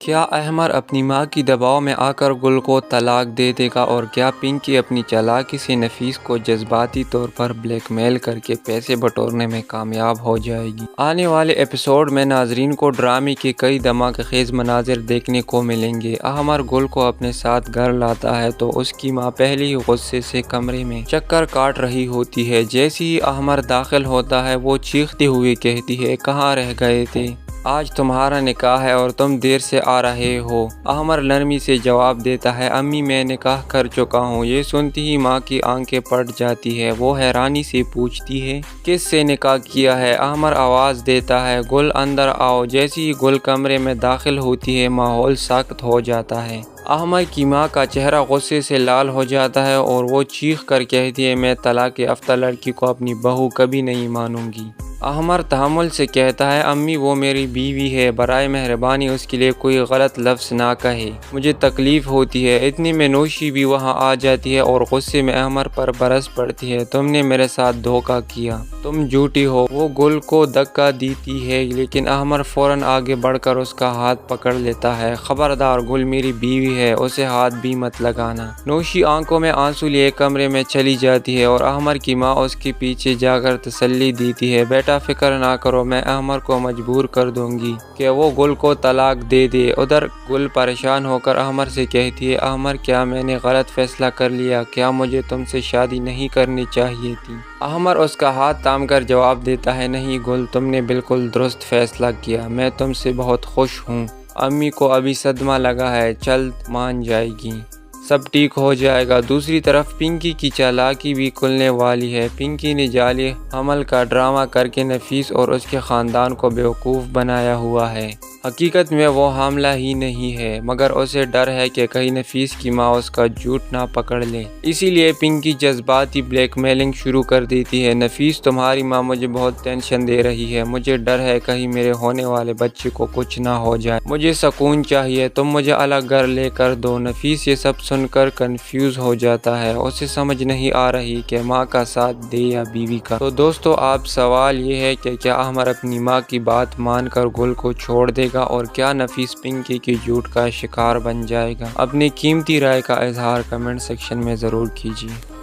کیا احمر اپنی ماں کی دباؤ میں آ کر گل کو طلاق دے دے گا اور کیا پنکی اپنی چالاکی سے نفیس کو جذباتی طور پر بلیک میل کر کے پیسے بٹورنے میں کامیاب ہو جائے گی؟ آنے والے ایپیسوڈ میں ناظرین کو ڈرامے کے کئی دھماکہ خیز مناظر دیکھنے کو ملیں گے۔ احمر گل کو اپنے ساتھ گھر لاتا ہے تو اس کی ماں پہلے ہی غصے سے کمرے میں چکر کاٹ رہی ہوتی ہے۔ جیسے ہی احمر داخل ہوتا ہے وہ چیختے ہوئے کہتی ہے، کہاں رہ گئے تھے؟ آج تمہارا نکاح ہے اور تم دیر سے آ رہے ہو۔ احمر نرمی سے جواب دیتا ہے، امی میں نکاح کر چکا ہوں۔ یہ سنتی ہی ماں کی آنکھیں پھٹ جاتی ہے۔ وہ حیرانی سے پوچھتی ہے، کس سے نکاح کیا ہے؟ احمر آواز دیتا ہے، گل اندر آؤ۔ جیسے ہی گل کمرے میں داخل ہوتی ہے ماحول سخت ہو جاتا ہے۔ احمر کی ماں کا چہرہ غصے سے لال ہو جاتا ہے اور وہ چیخ کر کہتی ہے، میں طلاق یافتہ لڑکی کو اپنی بہو کبھی نہیں مانوں گی۔ احمر تحمل سے کہتا ہے، امی وہ میری بیوی ہے، برائے مہربانی اس کے لیے کوئی غلط لفظ نہ کہے، مجھے تکلیف ہوتی ہے۔ اتنے میں نوشی بھی وہاں آ جاتی ہے اور غصے میں احمر پر برس پڑتی ہے، تم نے میرے ساتھ دھوکہ کیا، تم جھوٹی ہو۔ وہ گل کو دھکا دیتی ہے لیکن احمر فوراً آگے بڑھ کر اس کا ہاتھ پکڑ لیتا ہے، خبردار، گل میری بیوی ہے، اسے ہاتھ بھی مت لگانا۔ نوشی آنکھوں میں آنسو لیے کمرے میں چلی جاتی ہے اور احمر کی ماں اس کے پیچھے جا کر تسلی دیتی ہے، بیٹا فکر نہ کرو، میں احمر کو مجبور کر دوں گی کہ وہ گل کو طلاق دے دے۔ ادھر گل پریشان ہو کر احمر سے کہتی ہے، احمر کیا میں نے غلط فیصلہ کر لیا؟ کیا مجھے تم سے شادی نہیں کرنی چاہیے تھی؟ احمر اس کا ہاتھ تھام کر جواب دیتا ہے، نہیں گل، تم نے بالکل درست فیصلہ کیا، میں تم سے بہت خوش ہوں۔ امی کو ابھی صدمہ لگا ہے، جلد مان جائے گی، سب ٹھیک ہو جائے گا۔ دوسری طرف پنکی کی چالاکی بھی کھلنے والی ہے۔ پنکی نے جعلی حمل کا ڈرامہ کر کے نفیس اور اس کے خاندان کو بیوقوف بنایا ہوا ہے۔ حقیقت میں وہ حاملہ ہی نہیں ہے، مگر اسے ڈر ہے کہ کہیں نفیس کی ماں اس کا جھوٹ نہ پکڑ لے۔ اسی لیے پنکی جذباتی بلیک میلنگ شروع کر دیتی ہے، نفیس تمہاری ماں مجھے بہت ٹینشن دے رہی ہے، مجھے ڈر ہے کہیں میرے ہونے والے بچے کو کچھ نہ ہو جائے، مجھے سکون چاہیے، تم مجھے الگ گھر لے کر دو۔ نفیس یہ سب سن کر کنفیوز ہو جاتا ہے، اسے سمجھ نہیں آ رہی کہ ماں کا ساتھ دے یا بیوی کا۔ تو دوستو، آپ سوال یہ ہے کہ کیا احمر اپنی ماں کی بات مان کر گل کو چھوڑ دے گا اور کیا نفیس پنکی کی جھوٹ کا شکار بن جائے گا؟ اپنی قیمتی رائے کا اظہار کمنٹ سیکشن میں ضرور کیجیے۔